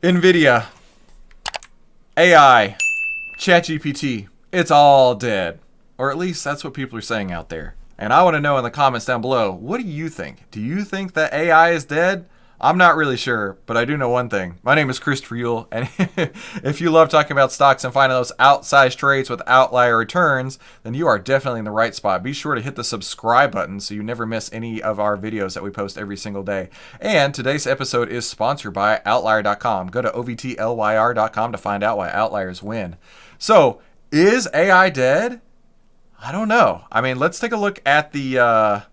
NVIDIA, AI, ChatGPT, it's all dead. Or at least that's what people are saying out there. And I want to know in the comments down below, what do you think? Do you think that AI is dead? I'm not really sure, but I do know one thing. My name is Christopher Uhl, and if you love talking about stocks and finding those outsized trades with outlier returns, then you are definitely in the right spot. Be sure to hit the subscribe button so you never miss any of our videos that we post every single day. And today's episode is sponsored by Outlier.com. Go to OVTLYR.com to find out why outliers win. So, is AI dead? I don't know. I mean, let's take a look at the...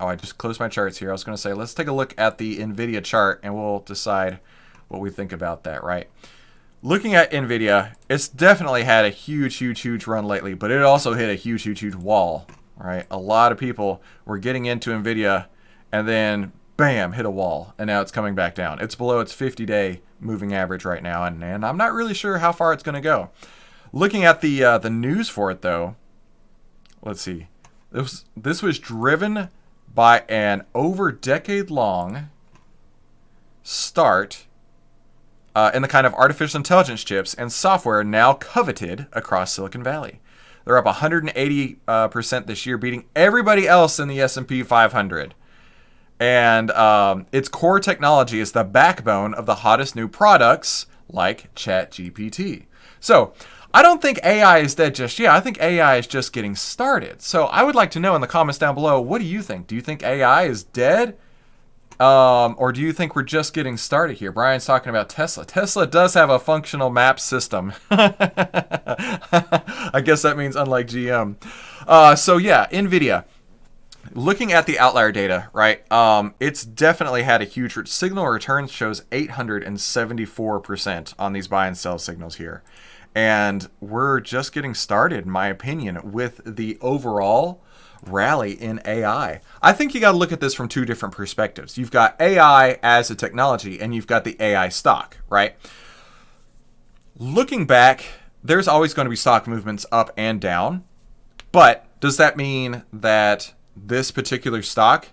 I just closed my charts here. I was going to say, let's take a look at the NVIDIA chart and we'll decide what we think about that, right? Looking at NVIDIA, it's definitely had a huge run lately, but it also hit a huge wall, right? A lot of people were getting into NVIDIA and then, bam, hit a wall, and now it's coming back down. It's below its 50-day moving average right now, and I'm not really sure how far it's going to go. Looking at the news for it, though, let's see. This was driven by an over decade-long start in the kind of artificial intelligence chips and software now coveted across Silicon Valley. They're up 180% this year, beating everybody else in the S&P 500. And its core technology is the backbone of the hottest new products like ChatGPT. So, I don't think AI is dead just yet. I think AI is just getting started. So I would like to know in the comments down below, what do you think? Do you think AI is dead? Or do you think we're just getting started here? Brian's talking about Tesla. Tesla does have a functional map system. I guess that means unlike GM. So yeah, NVIDIA. Looking at the outlier data, right? It's definitely had a huge signal return shows 874% on these buy and sell signals here. And we're just getting started, in my opinion, with the overall rally in AI. I think you got to look at this from two different perspectives. You've got AI as a technology, and you've got the AI stock, right? Looking back, there's always going to be stock movements up and down. But does that mean that this particular stock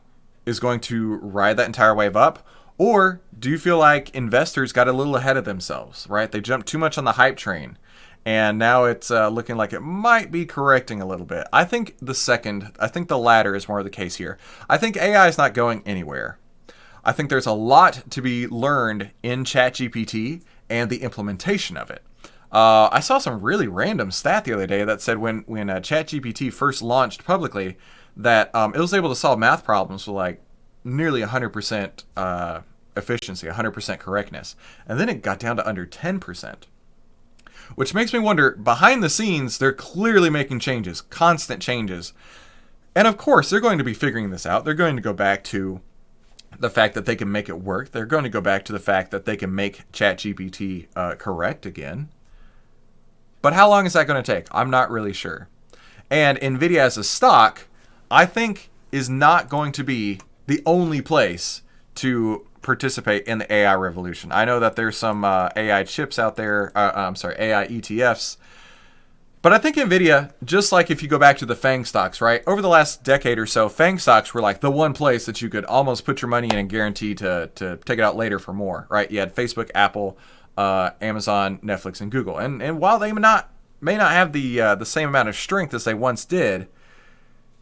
is going to ride that entire wave up? Or do you feel like investors got a little ahead of themselves, right? They jumped too much on the hype train. And now it's looking like it might be correcting a little bit. I think the latter is more of the case here. I think AI is not going anywhere. I think there's a lot to be learned in ChatGPT and the implementation of it. I saw some really random stat the other day that said when ChatGPT first launched publicly that it was able to solve math problems with like nearly 100% efficiency, 100% correctness. And then it got down to under 10%. Which makes me wonder, behind the scenes, they're clearly making changes, constant changes. And of course, they're going to be figuring this out. They're going to go back to the fact that they can make it work. They're going to go back to the fact that they can make ChatGPT correct again. But how long is that going to take? I'm not really sure. And NVIDIA as a stock, I think, is not going to be the only place to participate in the AI revolution. I know that there's some AI chips out there, AI ETFs, but I think NVIDIA, just like if you go back to the FANG stocks, right? Over the last decade or so, FANG stocks were like the one place that you could almost put your money in and guarantee to take it out later for more, right? You had Facebook, Apple, Amazon, Netflix, and Google. And while they may not have the same amount of strength as they once did,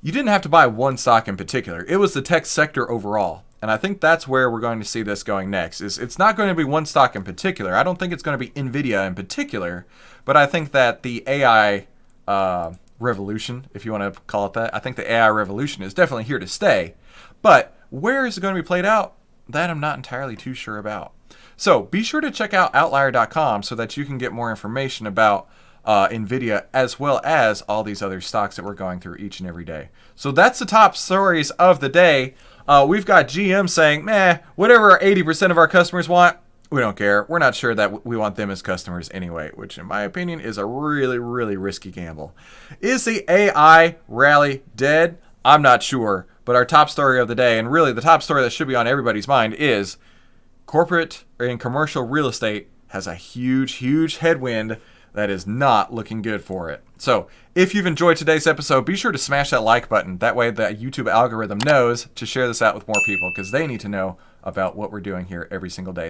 you didn't have to buy one stock in particular. It was the tech sector overall. And I think that's where we're going to see this going next. It's not going to be one stock in particular. I don't think it's going to be NVIDIA in particular, but I think that the AI revolution, if you want to call it that, I think the AI revolution is definitely here to stay. But where is it going to be played out? That I'm not entirely too sure about. So be sure to check out Outlier.com so that you can get more information about NVIDIA as well as all these other stocks that we're going through each and every day. So that's the top stories of the day. We've got GM saying, whatever 80% of our customers want, we don't care. We're not sure that we want them as customers anyway, which in my opinion is a really risky gamble. Is the AI rally dead? I'm not sure. But our top story of the day, and really the top story that should be on everybody's mind, is corporate and commercial real estate has a huge headwind that is not looking good for it. So if you've enjoyed today's episode, be sure to smash that like button. That way the YouTube algorithm knows to share this out with more people because they need to know about what we're doing here every single day.